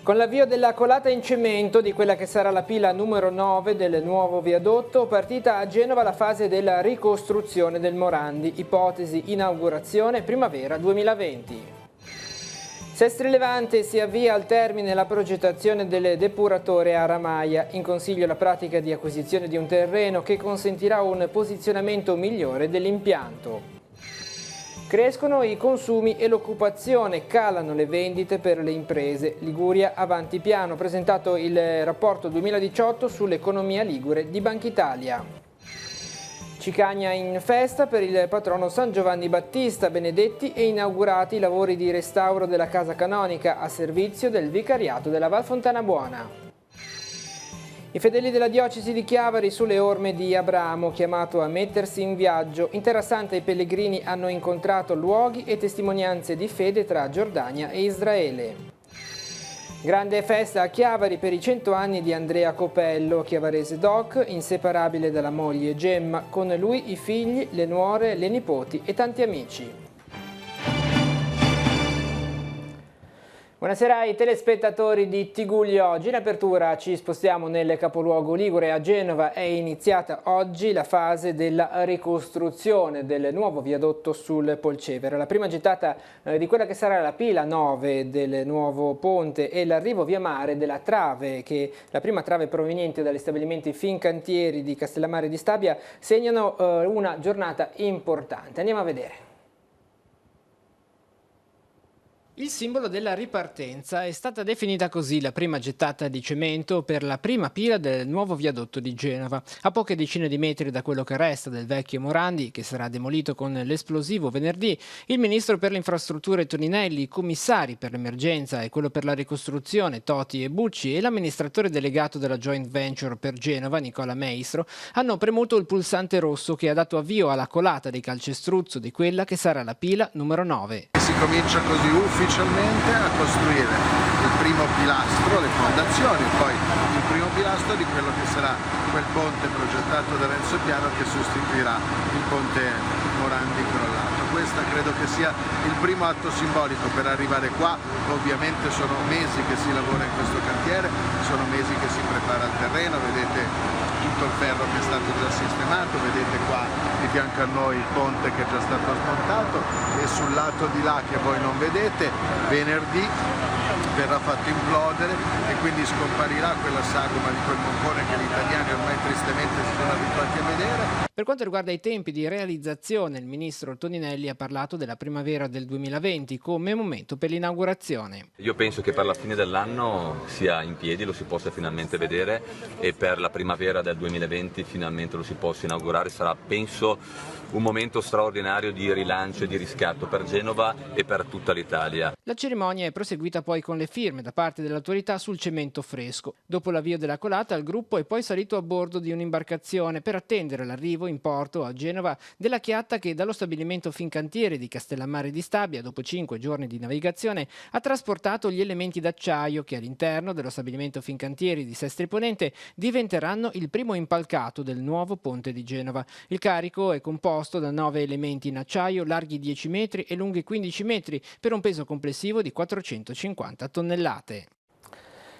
Con l'avvio della colata in cemento di quella che sarà la pila numero 9 del nuovo viadotto, partita a Genova la fase della ricostruzione del Morandi, ipotesi inaugurazione primavera 2020. Sestri Levante si avvia al termine la progettazione del depuratore a Ramaia, in consiglio la pratica di acquisizione di un terreno che consentirà un posizionamento migliore dell'impianto. Crescono i consumi e l'occupazione, calano le vendite per le imprese. Liguria avanti piano, presentato il rapporto 2018 sull'economia ligure di Bankitalia. Cicagna in festa per il patrono San Giovanni Battista, benedetti e inaugurati i lavori di restauro della casa canonica a servizio del vicariato della Val Fontana Buona. I fedeli della diocesi di Chiavari sulle orme di Abramo, chiamato a mettersi in viaggio. In Terra Santa i pellegrini hanno incontrato luoghi e testimonianze di fede tra Giordania e Israele. Grande festa a Chiavari per i 100 anni di Andrea Copello, chiavarese doc, inseparabile dalla moglie Gemma, con lui i figli, le nuore, le nipoti e tanti amici. Buonasera ai telespettatori di Tigullio. Oggi in apertura ci spostiamo nel capoluogo ligure. A Genova è iniziata oggi la fase della ricostruzione del nuovo viadotto sul Polcevera. La prima gettata di quella che sarà la pila 9 del nuovo ponte e l'arrivo via mare della trave, la prima trave proveniente dagli stabilimenti Fincantieri di Castellammare di Stabia, segnano una giornata importante. Andiamo a vedere. Il simbolo della ripartenza è stata definita così la prima gettata di cemento per la prima pila del nuovo viadotto di Genova. A poche decine di metri da quello che resta del vecchio Morandi, che sarà demolito con l'esplosivo venerdì, il ministro per le infrastrutture Toninelli, i commissari per l'emergenza e quello per la ricostruzione Toti e Bucci e l'amministratore delegato della joint venture per Genova, Nicola Meistro, hanno premuto il pulsante rosso che ha dato avvio alla colata di calcestruzzo di quella che sarà la pila numero 9. Si comincia così ufficialmente a costruire il primo pilastro, le fondazioni, poi il primo pilastro di quello che sarà quel ponte progettato da Renzo Piano che sostituirà il ponte Morandi crollato. Questo credo che sia il primo atto simbolico per arrivare qua. Ovviamente sono mesi che si lavora in questo cantiere, sono mesi che si prepara il terreno, vedete tutto il ferro che è stato già sistemato, vedete qua di fianco a noi il ponte che è già stato smontato e sul lato di là che voi non vedete venerdì verrà fatto implodere e quindi scomparirà quella sagoma di quel moncone che gli italiani ormai tristemente si sono abituati a vedere. Per quanto riguarda i tempi di realizzazione, il ministro Toninelli ha parlato della primavera del 2020 come momento per l'inaugurazione. Io penso che per la fine dell'anno sia in piedi, lo si possa finalmente vedere e per la primavera del 2020 finalmente lo si possa inaugurare. Sarà, penso, un momento straordinario di rilancio e di riscatto per Genova e per tutta l'Italia. La cerimonia è proseguita poi con le firme da parte dell'autorità sul cemento fresco. Dopo l'avvio della colata, il gruppo è poi salito a bordo di un'imbarcazione per attendere l'arrivo in porto a Genova della chiatta che dallo stabilimento Fincantieri di Castellammare di Stabia, dopo 5 giorni di navigazione, ha trasportato gli elementi d'acciaio che all'interno dello stabilimento Fincantieri di Sestri Ponente diventeranno il primo impalcato del nuovo ponte di Genova. Il carico è composto da 9 elementi in acciaio larghi 10 metri e lunghi 15 metri per un peso complessivo di 450 tonnellate.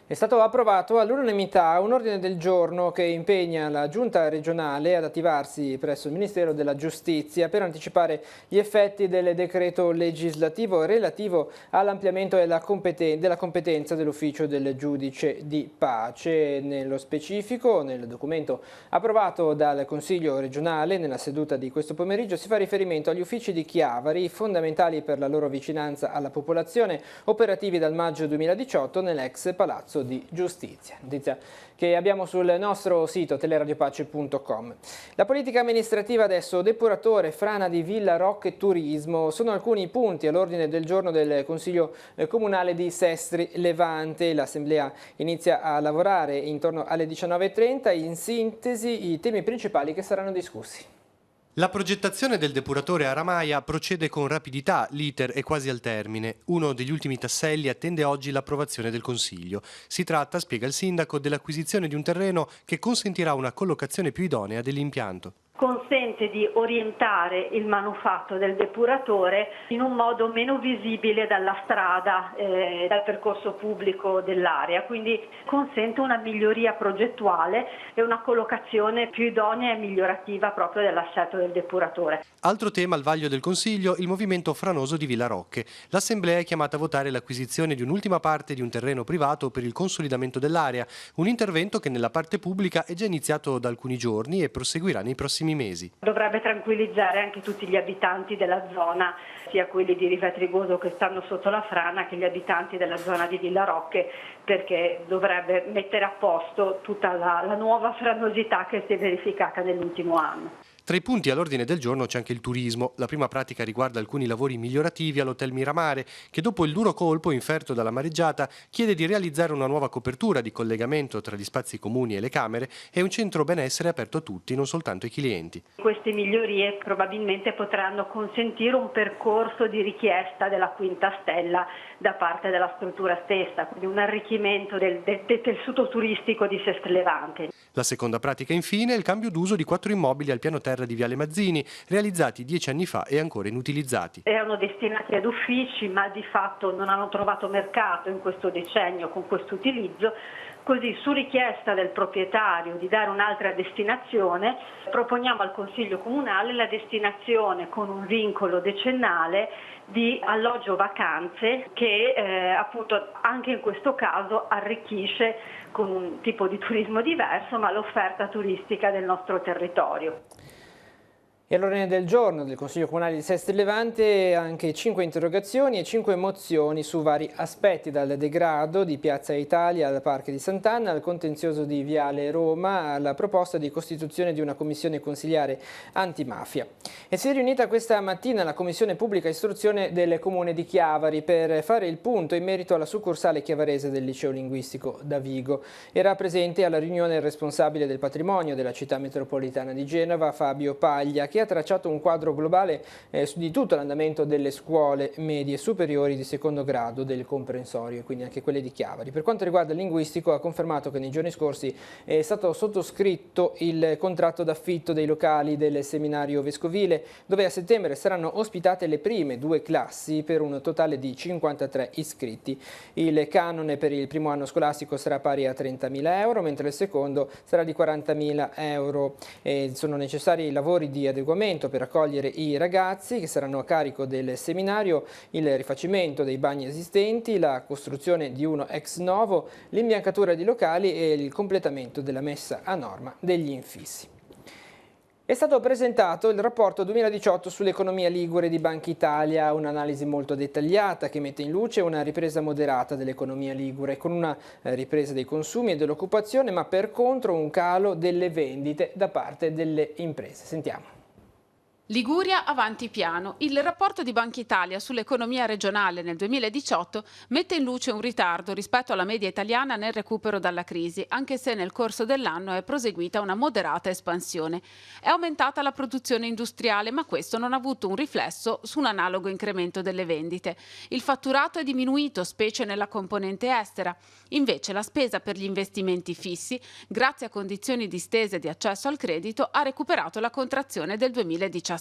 È stato approvato all'unanimità un ordine del giorno che impegna la Giunta regionale ad attivarsi presso il Ministero della Giustizia per anticipare gli effetti del decreto legislativo relativo all'ampliamento della competenza dell'ufficio del giudice di pace. Nello specifico, nel documento approvato dal Consiglio regionale nella seduta di questo pomeriggio si fa riferimento agli uffici di Chiavari, fondamentali per la loro vicinanza alla popolazione, operativi dal maggio 2018 nell'ex Palazzo di Giustizia. Notizia che abbiamo sul nostro sito teleradiopace.com. La politica amministrativa adesso, depuratore, frana di Villa Rocche Turismo, sono alcuni punti all'ordine del giorno del Consiglio Comunale di Sestri Levante. L'Assemblea inizia a lavorare intorno alle 19:30. In sintesi i temi principali che saranno discussi. La progettazione del depuratore a Ramaia procede con rapidità, l'iter è quasi al termine. Uno degli ultimi tasselli attende oggi l'approvazione del Consiglio. Si tratta, spiega il sindaco, dell'acquisizione di un terreno che consentirà una collocazione più idonea dell'impianto. Consente di orientare il manufatto del depuratore in un modo meno visibile dalla strada, dal percorso pubblico dell'area, quindi consente una miglioria progettuale e una collocazione più idonea e migliorativa proprio dell'assetto del depuratore. Altro tema al vaglio del Consiglio, il movimento franoso di Villarocche. L'Assemblea è chiamata a votare l'acquisizione di un'ultima parte di un terreno privato per il consolidamento dell'area, un intervento che nella parte pubblica è già iniziato da alcuni giorni e proseguirà nei prossimi mesi. Dovrebbe tranquillizzare anche tutti gli abitanti della zona, sia quelli di Riva Trigoso che stanno sotto la frana che gli abitanti della zona di Villarocche, perché dovrebbe mettere a posto tutta la nuova franosità che si è verificata nell'ultimo anno. Tra i punti all'ordine del giorno c'è anche il turismo. La prima pratica riguarda alcuni lavori migliorativi all'Hotel Miramare, che dopo il duro colpo inferto dalla mareggiata chiede di realizzare una nuova copertura di collegamento tra gli spazi comuni e le camere e un centro benessere aperto a tutti, non soltanto ai clienti. Queste migliorie probabilmente potranno consentire un percorso di richiesta della quinta stella da parte della struttura stessa, quindi un arricchimento del tessuto turistico di Sestri Levante. La seconda pratica infine è il cambio d'uso di 4 immobili al piano terra di Viale Mazzini, realizzati 10 anni fa e ancora inutilizzati. Erano destinati ad uffici, ma di fatto non hanno trovato mercato in questo decennio con questo utilizzo. Così, su richiesta del proprietario di dare un'altra destinazione, proponiamo al Consiglio Comunale la destinazione con un vincolo decennale di alloggio vacanze che appunto anche in questo caso arricchisce con un tipo di turismo diverso ma l'offerta turistica del nostro territorio. E all'ordine del giorno del Consiglio Comunale di Sestri Levante anche 5 interrogazioni e 5 mozioni su vari aspetti, dal degrado di Piazza Italia al Parco di Sant'Anna, al contenzioso di Viale Roma, alla proposta di costituzione di una commissione consiliare antimafia. E si è riunita questa mattina la Commissione Pubblica Istruzione del Comune di Chiavari per fare il punto in merito alla succursale chiavarese del Liceo Linguistico da Vigo. Era presente alla riunione il responsabile del patrimonio della città metropolitana di Genova, Fabio Paglia, che ha tracciato un quadro globale di tutto l'andamento delle scuole medie superiori di secondo grado del comprensorio, quindi anche quelle di Chiavari. Per quanto riguarda il linguistico, ha confermato che nei giorni scorsi è stato sottoscritto il contratto d'affitto dei locali del seminario vescovile, dove a settembre saranno ospitate le prime 2 classi per un totale di 53 iscritti. Il canone per il primo anno scolastico sarà pari a 30.000 euro, mentre il secondo sarà di 40.000 euro. Sono necessari lavori di adeguamento per accogliere i ragazzi che saranno a carico del seminario, il rifacimento dei bagni esistenti, la costruzione di uno ex novo, l'imbiancatura di locali e il completamento della messa a norma degli infissi. È stato presentato il rapporto 2018 sull'economia ligure di Banca Italia, un'analisi molto dettagliata che mette in luce una ripresa moderata dell'economia ligure, con una ripresa dei consumi e dell'occupazione, ma per contro un calo delle vendite da parte delle imprese. Sentiamo. Liguria avanti piano. Il rapporto di Banca Italia sull'economia regionale nel 2018 mette in luce un ritardo rispetto alla media italiana nel recupero dalla crisi, anche se nel corso dell'anno è proseguita una moderata espansione. È aumentata la produzione industriale, ma questo non ha avuto un riflesso su un analogo incremento delle vendite. Il fatturato è diminuito, specie nella componente estera. Invece la spesa per gli investimenti fissi, grazie a condizioni distese di accesso al credito, ha recuperato la contrazione del 2017.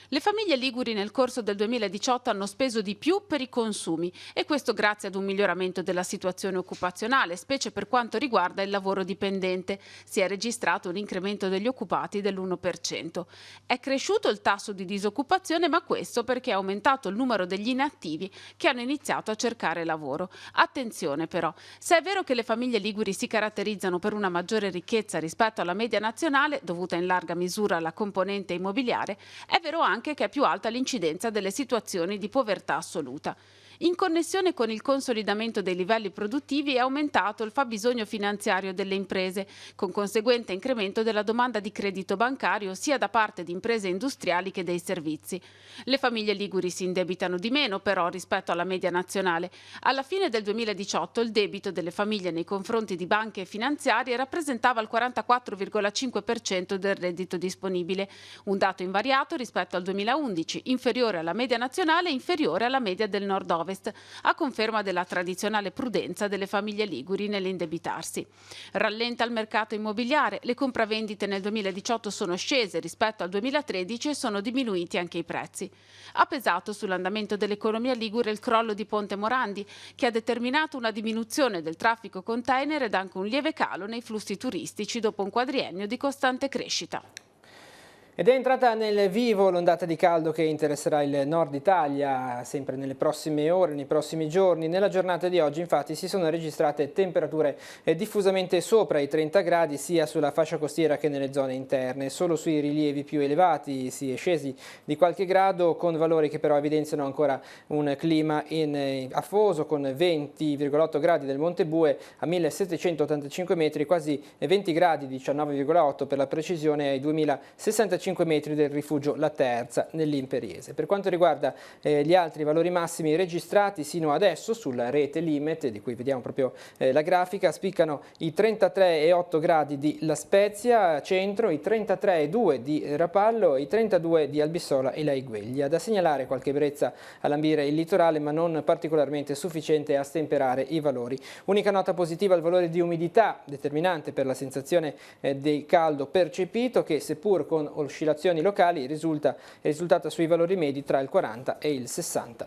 Le famiglie liguri nel corso del 2018 hanno speso di più per i consumi e questo grazie ad un miglioramento della situazione occupazionale, specie per quanto riguarda il lavoro dipendente. Si è registrato un incremento degli occupati dell'1%. È cresciuto il tasso di disoccupazione, ma questo perché è aumentato il numero degli inattivi che hanno iniziato a cercare lavoro. Attenzione però, se è vero che le famiglie liguri si caratterizzano per una maggiore ricchezza rispetto alla media nazionale, dovuta in larga misura alla componente immobiliare, è vero anche che è più alta l'incidenza delle situazioni di povertà assoluta. In connessione con il consolidamento dei livelli produttivi è aumentato il fabbisogno finanziario delle imprese, con conseguente incremento della domanda di credito bancario sia da parte di imprese industriali che dei servizi. Le famiglie liguri si indebitano di meno però rispetto alla media nazionale. Alla fine del 2018 il debito delle famiglie nei confronti di banche e finanziarie rappresentava il 44,5% del reddito disponibile, un dato invariato rispetto al 2011, inferiore alla media nazionale e inferiore alla media del nord-ovest. Ovest, a conferma della tradizionale prudenza delle famiglie liguri nell'indebitarsi. Rallenta il mercato immobiliare, le compravendite nel 2018 sono scese rispetto al 2013 e sono diminuiti anche i prezzi. Ha pesato sull'andamento dell'economia ligure il crollo di Ponte Morandi, che ha determinato una diminuzione del traffico container ed anche un lieve calo nei flussi turistici dopo un quadriennio di costante crescita. Ed è entrata nel vivo l'ondata di caldo che interesserà il nord Italia sempre nelle prossime ore, nei prossimi giorni. Nella giornata di oggi infatti si sono registrate temperature diffusamente sopra i 30 gradi sia sulla fascia costiera che nelle zone interne. Solo sui rilievi più elevati si è scesi di qualche grado, con valori che però evidenziano ancora un clima afoso, con 20,8 gradi del Monte Bue a 1785 metri, quasi 20 gradi, 19,8 per la precisione, ai 2065 metri del rifugio La Terza nell'Imperiese. Per quanto riguarda gli altri valori massimi registrati sino adesso sulla rete Limet, di cui vediamo proprio la grafica, spiccano i 33,8 gradi di La Spezia Centro, i 33,2 di Rapallo, i 32 di Albissola e Laigueglia. Da segnalare qualche brezza a lambire il litorale, ma non particolarmente sufficiente a stemperare i valori. Unica nota positiva il valore di umidità, determinante per la sensazione di caldo percepito, che seppur con oscillazioni locali è risultata sui valori medi tra il 40 e il 60%.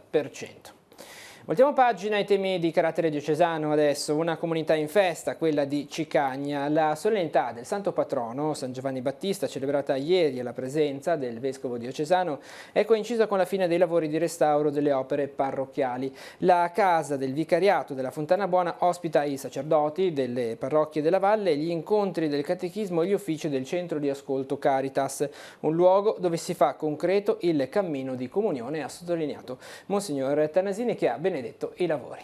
Voltiamo pagina ai temi di carattere diocesano adesso. Una comunità in festa, quella di Cicagna. La solennità del Santo Patrono, San Giovanni Battista, celebrata ieri alla presenza del Vescovo diocesano, è coincisa con la fine dei lavori di restauro delle opere parrocchiali. La casa del Vicariato della Fontana Buona ospita i sacerdoti delle parrocchie della Valle, gli incontri del catechismo e gli uffici del centro di ascolto Caritas, un luogo dove si fa concreto il cammino di comunione, ha sottolineato Monsignor Tanasini, che ha benedetto i lavori.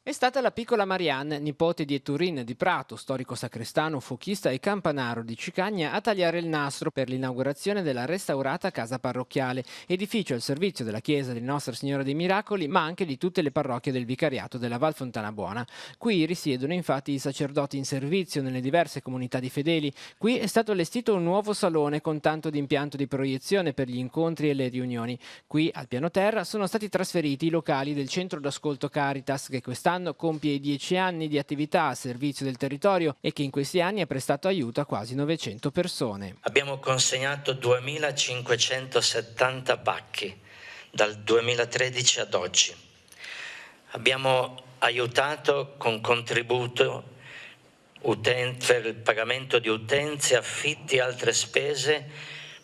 È stata la piccola Marianne, nipote di Etturin di Prato, storico sacrestano, fuochista e campanaro di Cicagna, a tagliare il nastro per l'inaugurazione della restaurata casa parrocchiale, edificio al servizio della chiesa di Nostra Signora dei Miracoli, ma anche di tutte le parrocchie del vicariato della Val Fontana Buona. Qui risiedono infatti i sacerdoti in servizio nelle diverse comunità di fedeli. Qui è stato allestito un nuovo salone con tanto di impianto di proiezione per gli incontri e le riunioni. Qui, al piano terra, sono stati trasferiti i locali del centro d'ascolto Caritas, che quest'anno compie i 10 anni di attività a servizio del territorio e che in questi anni ha prestato aiuto a quasi 900 persone. Abbiamo consegnato 2570 pacchi dal 2013 ad oggi. Abbiamo aiutato con contributo per il pagamento di utenze, affitti e altre spese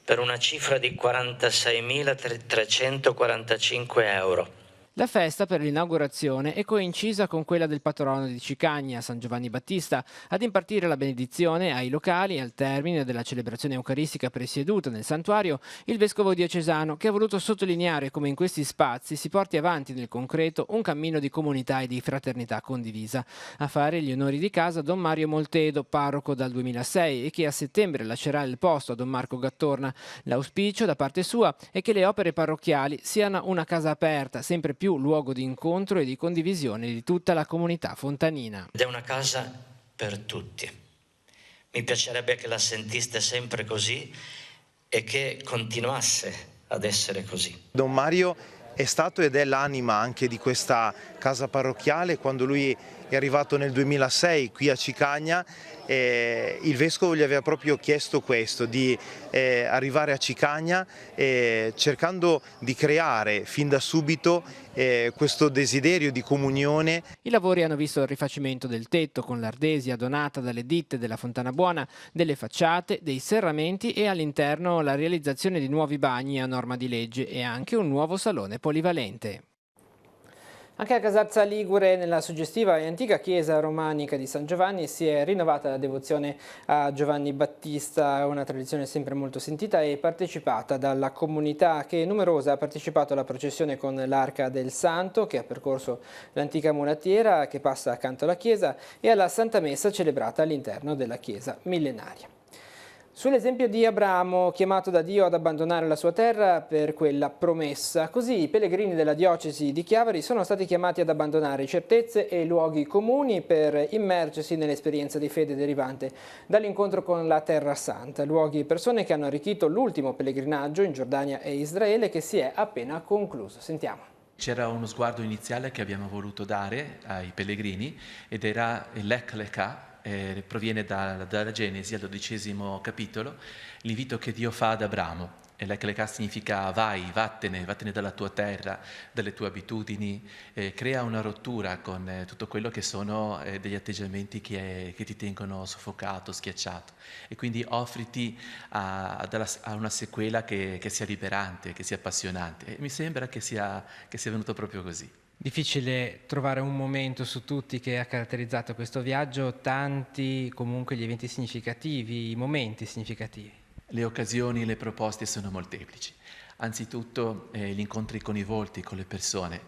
per una cifra di 46.345 euro. La festa per l'inaugurazione è coincisa con quella del patrono di Cicagna, San Giovanni Battista, ad impartire la benedizione ai locali al termine della celebrazione eucaristica presieduta nel santuario il vescovo diocesano, che ha voluto sottolineare come in questi spazi si porti avanti nel concreto un cammino di comunità e di fraternità condivisa. A fare gli onori di casa Don Mario Moltedo, parroco dal 2006 e che a settembre lascerà il posto a Don Marco Gattorna. L'auspicio da parte sua è che le opere parrocchiali siano una casa aperta, sempre più luogo di incontro e di condivisione di tutta la comunità fontanina. Ed è una casa per tutti. Mi piacerebbe che la sentiste sempre così e che continuasse ad essere così. Don Mario è stato ed è l'anima anche di questa casa parrocchiale. Quando lui è arrivato nel 2006 qui a Cicagna, il vescovo gli aveva proprio chiesto questo, di arrivare a Cicagna cercando di creare fin da subito questo desiderio di comunione. I lavori hanno visto il rifacimento del tetto con l'ardesia donata dalle ditte della Fontana Buona, delle facciate, dei serramenti e all'interno la realizzazione di nuovi bagni a norma di legge e anche un nuovo salone polivalente. Anche a Casarza Ligure, nella suggestiva e antica chiesa romanica di San Giovanni, si è rinnovata la devozione a Giovanni Battista, una tradizione sempre molto sentita e partecipata dalla comunità, che numerosa ha partecipato alla processione con l'Arca del Santo, che ha percorso l'antica mulattiera che passa accanto alla chiesa, e alla Santa Messa celebrata all'interno della chiesa millenaria. Sull'esempio di Abramo, chiamato da Dio ad abbandonare la sua terra per quella promessa. Così i pellegrini della diocesi di Chiavari sono stati chiamati ad abbandonare certezze e luoghi comuni per immergersi nell'esperienza di fede derivante dall'incontro con la Terra Santa, luoghi e persone che hanno arricchito l'ultimo pellegrinaggio in Giordania e Israele che si è appena concluso. Sentiamo. C'era uno sguardo iniziale che abbiamo voluto dare ai pellegrini ed era l'Ech Lekah. Proviene dalla Genesi, al 12° capitolo, l'invito che Dio fa ad Abramo. E l'Ech Lekah significa vai, vattene dalla tua terra, dalle tue abitudini, crea una rottura con tutto quello che sono degli atteggiamenti che ti tengono soffocato, schiacciato. E quindi offriti a una sequela che sia liberante, che sia appassionante. E mi sembra che sia venuto proprio così. Difficile trovare un momento su tutti che ha caratterizzato questo viaggio, tanti comunque gli eventi significativi, i momenti significativi. Le occasioni, le proposte sono molteplici. Anzitutto gli incontri con i volti, con le persone.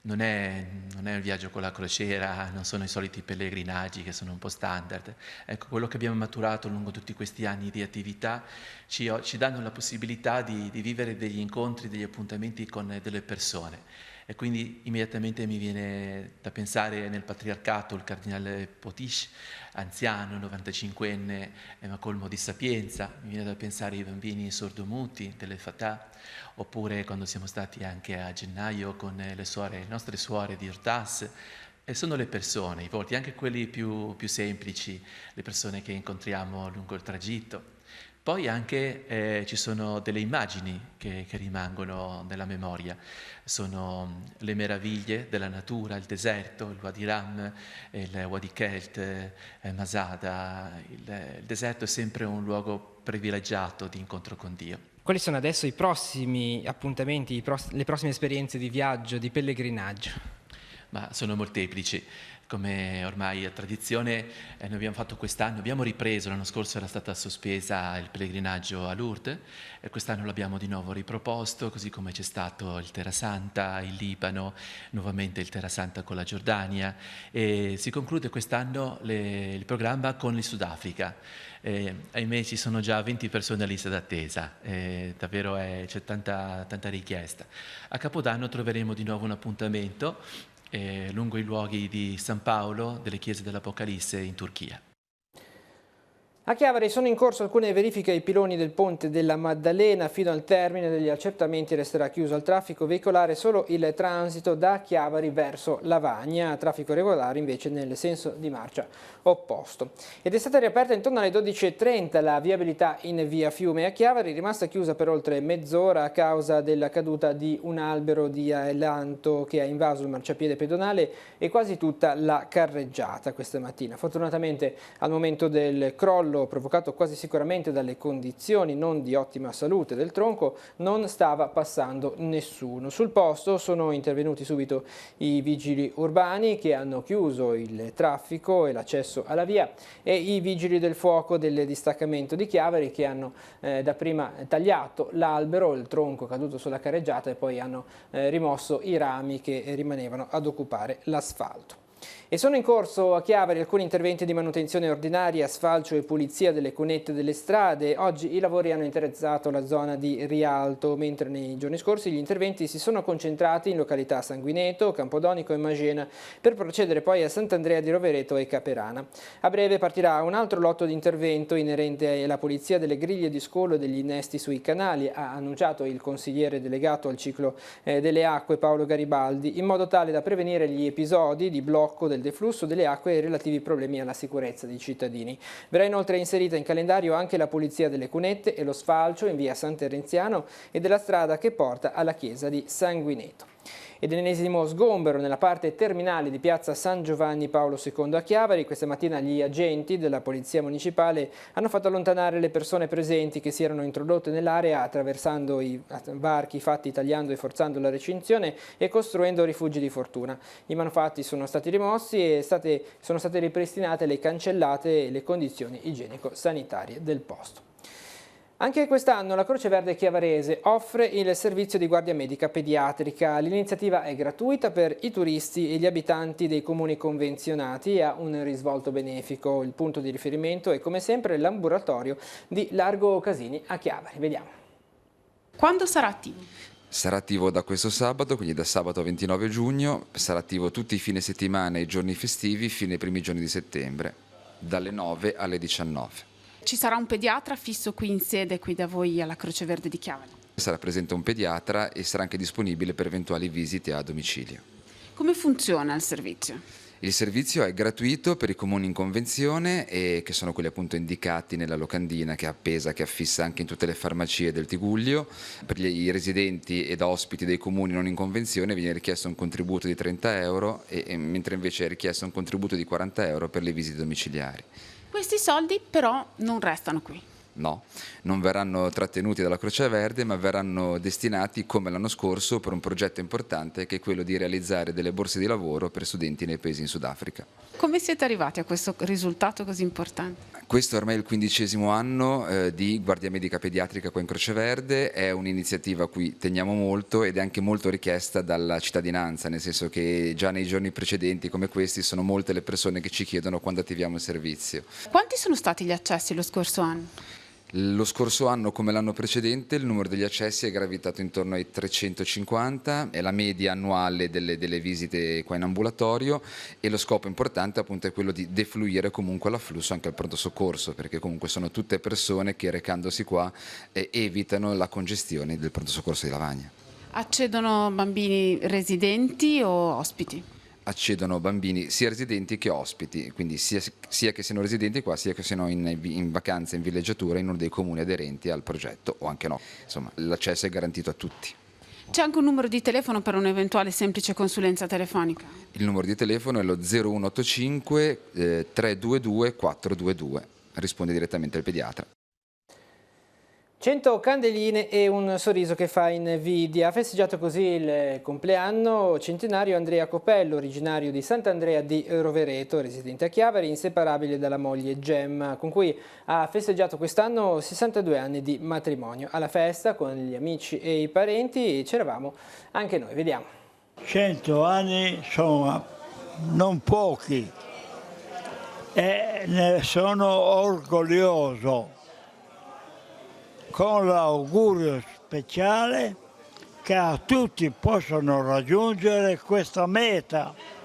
Non è un viaggio con la crociera, non sono i soliti pellegrinaggi che sono un po' standard. Ecco, quello che abbiamo maturato lungo tutti questi anni di attività ci danno la possibilità di vivere degli incontri, degli appuntamenti con delle persone. E quindi immediatamente mi viene da pensare nel patriarcato il cardinale Potiche, anziano, 95enne, ma colmo di sapienza. Mi viene da pensare ai bambini sordomuti delle Fatah, oppure quando siamo stati anche a gennaio con le nostre suore di Urtas. E sono le persone, i volti, anche quelli più semplici, le persone che incontriamo lungo il tragitto. Poi anche ci sono delle immagini che rimangono nella memoria, sono le meraviglie della natura, il deserto, il Wadi Ram, il Wadi Kelt, Masada. Il deserto è sempre un luogo privilegiato di incontro con Dio. Quali sono adesso i prossimi appuntamenti, le prossime esperienze di viaggio, di pellegrinaggio? Ma sono molteplici. Come ormai è tradizione, noi abbiamo fatto quest'anno, abbiamo ripreso, l'anno scorso era stata sospesa il pellegrinaggio a Lourdes e quest'anno l'abbiamo di nuovo riproposto, così come c'è stato il Terra Santa, il Libano, nuovamente il Terra Santa con la Giordania e si conclude quest'anno il programma con il Sudafrica. Ahimè ci sono già 20 persone a lista d'attesa, davvero c'è tanta richiesta. A Capodanno troveremo di nuovo un appuntamento lungo i luoghi di San Paolo, delle chiese dell'Apocalisse in Turchia. A Chiavari sono in corso alcune verifiche ai piloni del ponte della Maddalena. Fino al termine degli accertamenti resterà chiuso al traffico veicolare solo il transito da Chiavari verso Lavagna, traffico regolare invece nel senso di marcia opposto. Ed è stata riaperta intorno alle 12:30 la viabilità in via Fiume a Chiavari, rimasta chiusa per oltre mezz'ora a causa della caduta di un albero di ailanto che ha invaso il marciapiede pedonale e quasi tutta la carreggiata questa mattina. Fortunatamente al momento del crollo, provocato quasi sicuramente dalle condizioni non di ottima salute del tronco, non stava passando nessuno. Sul posto sono intervenuti subito i vigili urbani che hanno chiuso il traffico e l'accesso alla via e i vigili del fuoco del distaccamento di Chiavari che hanno dapprima tagliato l'albero, il tronco caduto sulla carreggiata e poi hanno rimosso i rami che rimanevano ad occupare l'asfalto. E sono in corso a Chiavari alcuni interventi di manutenzione ordinaria, sfalcio e pulizia delle cunette delle strade. Oggi i lavori hanno interessato la zona di Rialto, mentre nei giorni scorsi gli interventi si sono concentrati in località Sanguineto, Campodonico e Magena, per procedere poi a Sant'Andrea di Rovereto e Caperana. A breve partirà un altro lotto di intervento inerente alla pulizia delle griglie di scolo e degli innesti sui canali, ha annunciato il consigliere delegato al ciclo delle acque Paolo Garibaldi, in modo tale da prevenire gli episodi di blocco del deflusso delle acque e relativi problemi alla sicurezza dei cittadini. Verrà inoltre inserita in calendario anche la pulizia delle cunette e lo sfalcio in via San Terenziano e della strada che porta alla chiesa di Sanguineto. Ed l'ennesimo sgombero nella parte terminale di piazza San Giovanni Paolo II a Chiavari. Questa mattina gli agenti della Polizia Municipale hanno fatto allontanare le persone presenti che si erano introdotte nell'area attraversando i varchi fatti tagliando e forzando la recinzione e costruendo rifugi di fortuna. I manufatti sono stati rimossi e sono state ripristinate le cancellate e le condizioni igienico-sanitarie del posto. Anche quest'anno la Croce Verde Chiavarese offre il servizio di guardia medica pediatrica. L'iniziativa è gratuita per i turisti e gli abitanti dei comuni convenzionati e ha un risvolto benefico. Il punto di riferimento è come sempre l'ambulatorio di Largo Casini a Chiavari. Vediamo. Quando sarà attivo? Sarà attivo da questo sabato, quindi da sabato 29 giugno, sarà attivo tutti i fine settimana e i giorni festivi fino ai primi giorni di settembre, dalle 9 alle 19. Ci sarà un pediatra fisso qui in sede, qui da voi alla Croce Verde di Chiavari? Sarà presente un pediatra e sarà anche disponibile per eventuali visite a domicilio. Come funziona il servizio? Il servizio è gratuito per i comuni in convenzione e che sono quelli appunto indicati nella locandina che è appesa, che affissa anche in tutte le farmacie del Tigullio. Per i residenti ed ospiti dei comuni non in convenzione viene richiesto un contributo di 30 euro, mentre invece è richiesto un contributo di 40 euro per le visite domiciliari. Questi soldi però non restano qui. No, non verranno trattenuti dalla Croce Verde, ma verranno destinati, come l'anno scorso, per un progetto importante che è quello di realizzare delle borse di lavoro per studenti nei paesi in Sudafrica. Come siete arrivati a questo risultato così importante? Questo è ormai il 15° anno di Guardia Medica Pediatrica qua in Croce Verde, è un'iniziativa a cui teniamo molto ed è anche molto richiesta dalla cittadinanza, nel senso che già nei giorni precedenti come questi sono molte le persone che ci chiedono quando attiviamo il servizio. Quanti sono stati gli accessi lo scorso anno? Lo scorso anno, come l'anno precedente, il numero degli accessi è gravitato intorno ai 350, è la media annuale delle visite qua in ambulatorio e lo scopo importante appunto è quello di defluire comunque l'afflusso anche al pronto soccorso, perché comunque sono tutte persone che recandosi qua evitano la congestione del pronto soccorso di Lavagna. Accedono bambini residenti o ospiti? Accedono bambini sia residenti che ospiti, quindi sia che siano residenti qua, sia che siano in vacanza, in villeggiatura in uno dei comuni aderenti al progetto o anche no. Insomma, l'accesso è garantito a tutti. C'è anche un numero di telefono per un'eventuale semplice consulenza telefonica? Il numero di telefono è lo 0185 322 422, risponde direttamente il pediatra. 100 candeline e un sorriso che fa invidia. Ha festeggiato così il compleanno centenario Andrea Copello, originario di Sant'Andrea di Rovereto, residente a Chiavari, inseparabile dalla moglie Gemma, con cui ha festeggiato quest'anno 62 anni di matrimonio. Alla festa, con gli amici e i parenti, c'eravamo anche noi. Vediamo. 100 anni sono non pochi e ne sono orgoglioso, con l'augurio speciale che a tutti possono raggiungere questa meta.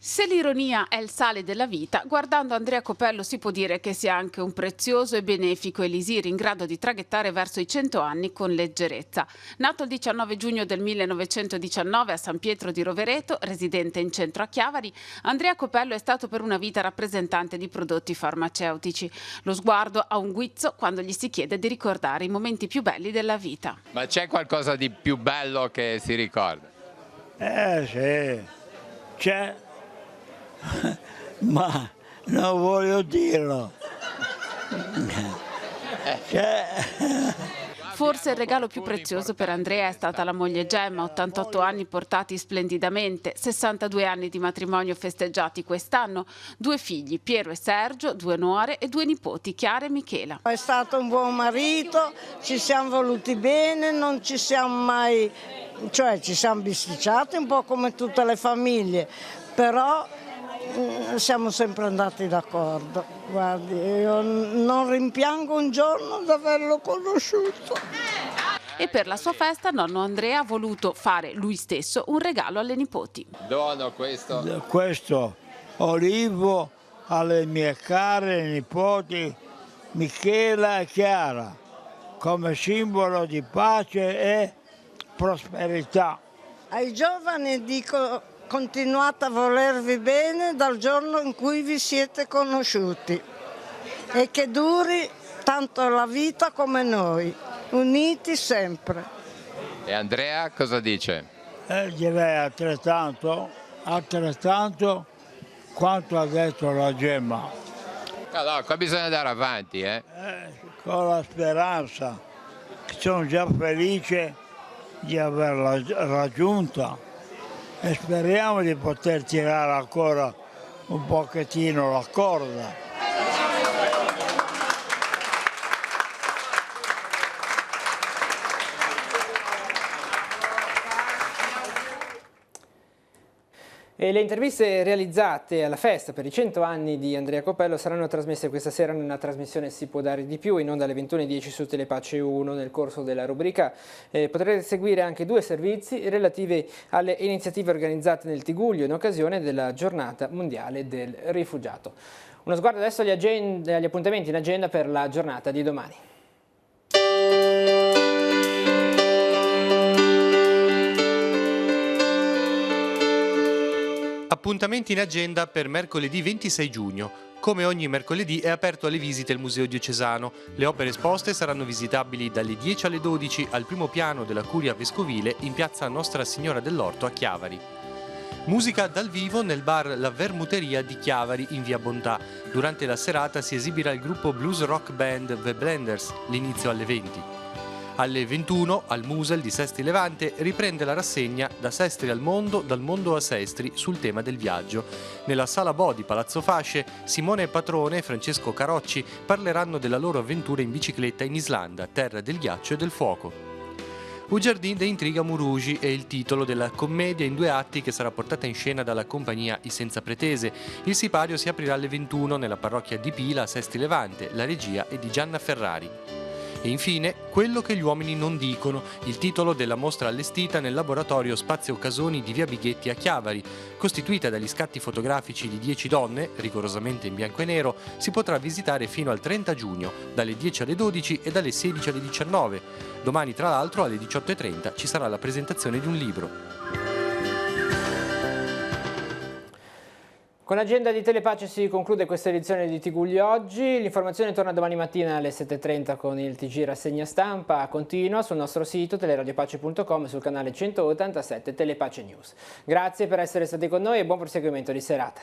Se l'ironia è il sale della vita, guardando Andrea Copello si può dire che sia anche un prezioso e benefico elisir in grado di traghettare verso i 100 anni con leggerezza. Nato il 19 giugno del 1919 a San Pietro di Rovereto, residente in centro a Chiavari, Andrea Copello è stato per una vita rappresentante di prodotti farmaceutici. Lo sguardo ha un guizzo quando gli si chiede di ricordare i momenti più belli della vita. Ma c'è qualcosa di più bello che si ricorda? Sì, c'è. Ma non voglio dirlo. Forse il regalo più prezioso per Andrea è stata la moglie Gemma, 88 anni portati splendidamente, 62 anni di matrimonio festeggiati quest'anno, 2 figli, Piero e Sergio, 2 nuore e 2 nipoti, Chiara e Michela. È stato un buon marito, ci siamo voluti bene, non ci siamo mai, cioè ci siamo bisticciati un po' come tutte le famiglie, però siamo sempre andati d'accordo. Guardi, io non rimpiango un giorno di averlo conosciuto. E per la sua festa nonno Andrea ha voluto fare lui stesso un regalo alle nipoti. Dono questo. Questo olivo alle mie care nipoti Michela e Chiara come simbolo di pace e prosperità. Ai giovani dico: continuate a volervi bene dal giorno in cui vi siete conosciuti e che duri tanto la vita come noi, uniti sempre. E Andrea cosa dice? Direi altrettanto quanto ha detto la Gemma. No, qua bisogna andare avanti. Con la speranza, che sono già felice di averla raggiunta. E speriamo di poter tirare ancora un pochettino la corda. E le interviste realizzate alla festa per i 100 anni di Andrea Copello saranno trasmesse questa sera nella trasmissione Si può dare di più, in onda alle 21:10 su Telepace 1. Nel corso della rubrica potrete seguire anche 2 servizi relativi alle iniziative organizzate nel Tigullio in occasione della giornata mondiale del rifugiato. Uno sguardo adesso agli appuntamenti in agenda per la giornata di domani. Appuntamenti in agenda per mercoledì 26 giugno. Come ogni mercoledì è aperto alle visite il Museo Diocesano. Le opere esposte saranno visitabili dalle 10 alle 12 al primo piano della Curia Vescovile in piazza Nostra Signora dell'Orto a Chiavari. Musica dal vivo nel bar La Vermuteria di Chiavari in via Bontà. Durante la serata si esibirà il gruppo blues rock band The Blenders, l'inizio alle 20. Alle 21, al Musel di Sestri Levante, riprende la rassegna Da Sestri al Mondo, dal mondo a Sestri sul tema del viaggio. Nella Sala Bo di Palazzo Fasce, Simone Patrone e Francesco Carocci parleranno della loro avventura in bicicletta in Islanda, terra del ghiaccio e del fuoco. Un Jardin de Intriga Murugi è il titolo della commedia in 2 atti che sarà portata in scena dalla compagnia I Senza Pretese. Il sipario si aprirà alle 21 nella parrocchia di Pila a Sestri Levante. La regia è di Gianna Ferrari. E infine, Quello che gli uomini non dicono, il titolo della mostra allestita nel laboratorio Spazio Casoni di via Bighetti a Chiavari. Costituita dagli scatti fotografici di 10 donne, rigorosamente in bianco e nero, si potrà visitare fino al 30 giugno, dalle 10 alle 12 e dalle 16 alle 19. Domani, tra l'altro, alle 18:30 ci sarà la presentazione di un libro. Con l'agenda di Telepace si conclude questa edizione di Tigullio oggi. L'informazione torna domani mattina alle 7:30 con il TG Rassegna Stampa. Continua sul nostro sito teleradiopace.com e sul canale 187 Telepace News. Grazie per essere stati con noi e buon proseguimento di serata.